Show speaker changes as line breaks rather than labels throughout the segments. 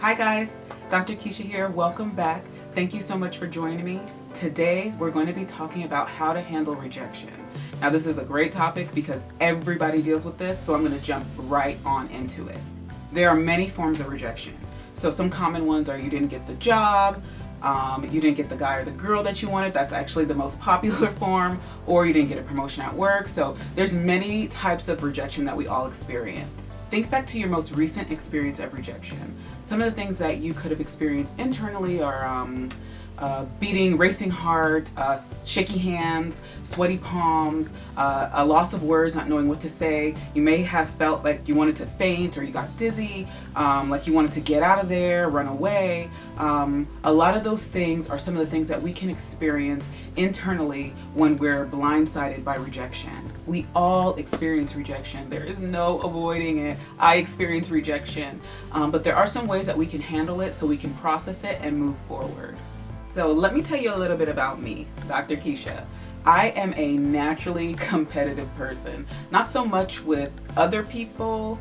Hi guys, Dr. Kischa here. Welcome back. Thank you so much for joining me. Today we're going to be talking about how to handle rejection. Now this is a great topic because everybody deals with this, so I'm going to jump right on into it. There are many forms of rejection. So some common ones are you didn't get the job, you didn't get the guy or the girl that you wanted. That's actually the most popular form. Or you didn't get a promotion at work. So there's many types of rejection that we all experience. Think back to your most recent experience of rejection. Some of the things that you could have experienced internally are beating, racing heart, shaky hands, sweaty palms, a loss of words, not knowing what to say. You may have felt like you wanted to faint or you got dizzy, like you wanted to get out of there, run away. A lot of those things are some of the things that we can experience internally when we're blindsided by rejection. We all experience rejection. There is no avoiding it. I experience rejection, but there are some ways that we can handle it so we can process it and move forward. So let me tell you a little bit about me, Dr. Kischa. I am a naturally competitive person. Not so much with other people,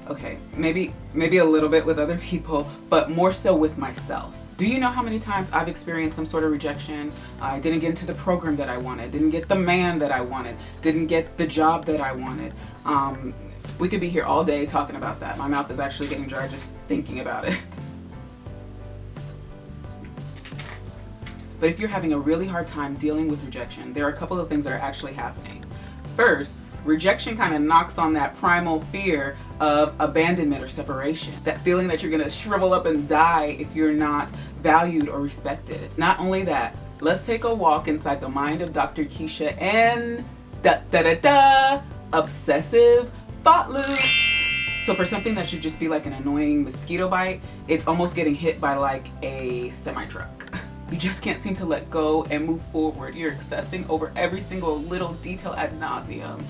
okay, maybe a little bit with other people, but more so with myself. Do you know how many times I've experienced some sort of rejection? I didn't get into the program that I wanted, didn't get the man that I wanted, didn't get the job that I wanted. We could be here all day talking about that. My mouth is actually getting dry just thinking about it. But if you're having a really hard time dealing with rejection, there are a couple of things that are actually happening. First, rejection kind of knocks on that primal fear of abandonment or separation. That feeling that you're gonna shrivel up and die if you're not valued or respected. Not only that, let's take a walk inside the mind of Dr. Kischa and obsessive thought loops. So for something that should just be like an annoying mosquito bite, it's almost getting hit by like a semi-truck. You just can't seem to let go and move forward. You're obsessing over every single little detail ad nauseum.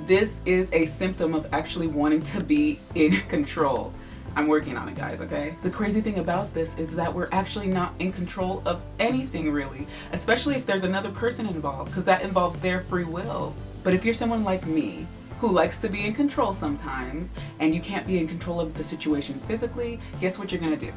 This is a symptom of actually wanting to be in control. I'm working on it, guys, okay? The crazy thing about this is that we're actually not in control of anything really, especially if there's another person involved, because that involves their free will. But if you're someone like me, who likes to be in control sometimes, and you can't be in control of the situation physically, guess what you're gonna do?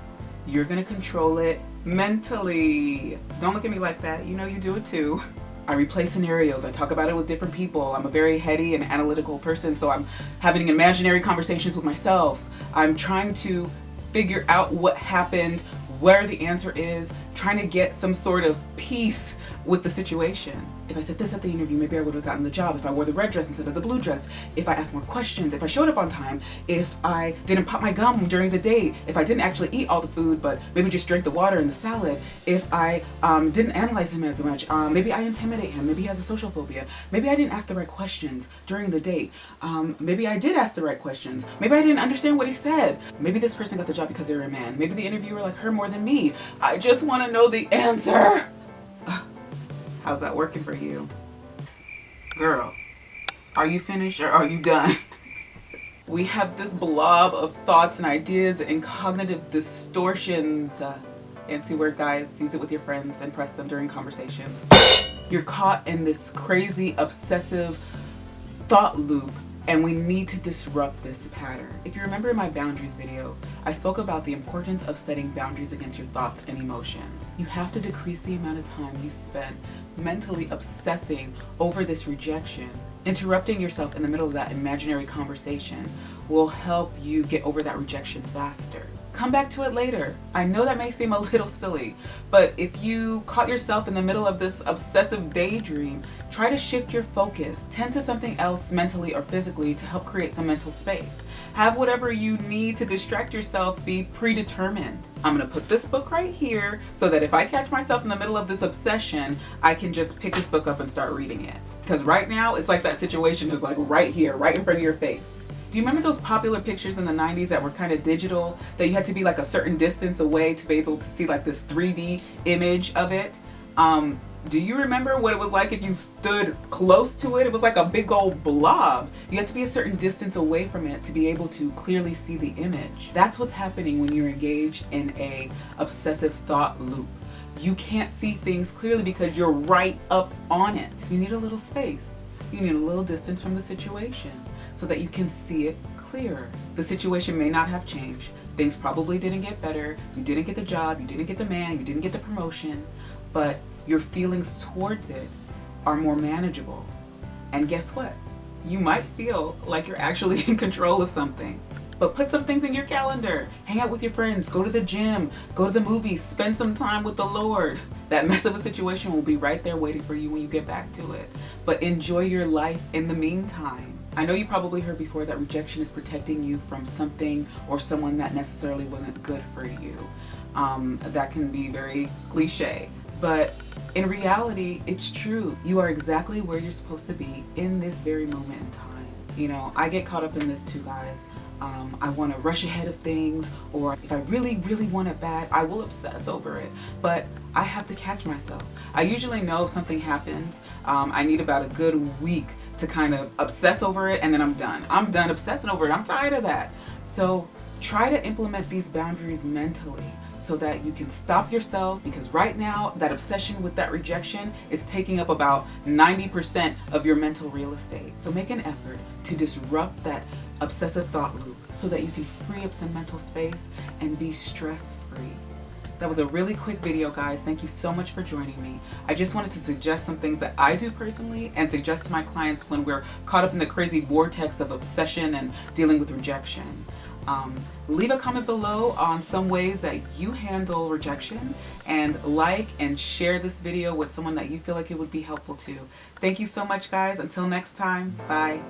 You're gonna control it mentally. Don't look at me like that. You know you do it too. I replay scenarios. I talk about it with different people. I'm a very heady and analytical person, so I'm having imaginary conversations with myself. I'm trying to figure out what happened, where the answer is, trying to get some sort of peace with the situation. If I said this at the interview, maybe I would have gotten the job. If I wore the red dress instead of the blue dress, if I asked more questions, if I showed up on time, if I didn't pop my gum during the date, if I didn't actually eat all the food but maybe just drank the water and the salad, if I didn't analyze him as much, maybe I intimidate him, maybe he has a social phobia, maybe I didn't ask the right questions during the date, maybe I did ask the right questions, maybe I didn't understand what he said, maybe this person got the job because they're a man, maybe the interviewer liked her more than me. I just want to know the answer. How's that working for you? Girl, are you finished or are you done? We have this blob of thoughts and ideas and cognitive distortions. Fancy word, guys. Use it with your friends and press them during conversations. You're caught in this crazy, obsessive thought loop, and we need to disrupt this pattern. If you remember in my boundaries video, I spoke about the importance of setting boundaries against your thoughts and emotions. You have to decrease the amount of time you spend mentally obsessing over this rejection. Interrupting yourself in the middle of that imaginary conversation will help you get over that rejection faster. Come back to it later. I know that may seem a little silly, but if you caught yourself in the middle of this obsessive daydream, try to shift your focus. Tend to something else mentally or physically to help create some mental space. Have whatever you need to distract yourself be predetermined. I'm gonna put this book right here so that if I catch myself in the middle of this obsession, I can just pick this book up and start reading it. Because right now, it's like that situation is like right here, right in front of your face. Do you remember those popular pictures in the 90s that were kind of digital, that you had to be like a certain distance away to be able to see like this 3D image of it? Do you remember what it was like if you stood close to it? It was like a big old blob. You had to be a certain distance away from it to be able to clearly see the image. That's what's happening when you're engaged in a obsessive thought loop. You can't see things clearly because you're right up on it. You need a little space. You need a little distance from the situation so that you can see it clearer. The situation may not have changed. Things probably didn't get better. You didn't get the job, you didn't get the man, you didn't get the promotion, but your feelings towards it are more manageable. And guess what? You might feel like you're actually in control of something. But put some things in your calendar. Hang out with your friends, go to the gym, go to the movies, spend some time with the Lord. That mess of a situation will be right there waiting for you when you get back to it. But enjoy your life in the meantime. I know you probably heard before that rejection is protecting you from something or someone that necessarily wasn't good for you. That can be very cliche, but in reality, it's true. You are exactly where you're supposed to be in this very moment in time. You know, I get caught up in this too, guys. I want to rush ahead of things, or if I really, really want it bad, I will obsess over it. But I have to catch myself. I usually know if something happens, I need about a good week to kind of obsess over it, and then I'm done. I'm done obsessing over it. I'm tired of that. So try to implement these boundaries mentally so that you can stop yourself, because right now that obsession with that rejection is taking up about 90% of your mental real estate. So make an effort to disrupt that obsessive thought loop so that you can free up some mental space and be stress-free. That was a really quick video, guys. Thank you so much for joining me. I just wanted to suggest some things that I do personally and suggest to my clients when we're caught up in the crazy vortex of obsession and dealing with rejection. Leave a comment below on some ways that you handle rejection, and like and share this video with someone that you feel like it would be helpful to. Thank you so much, guys. Until next time, bye.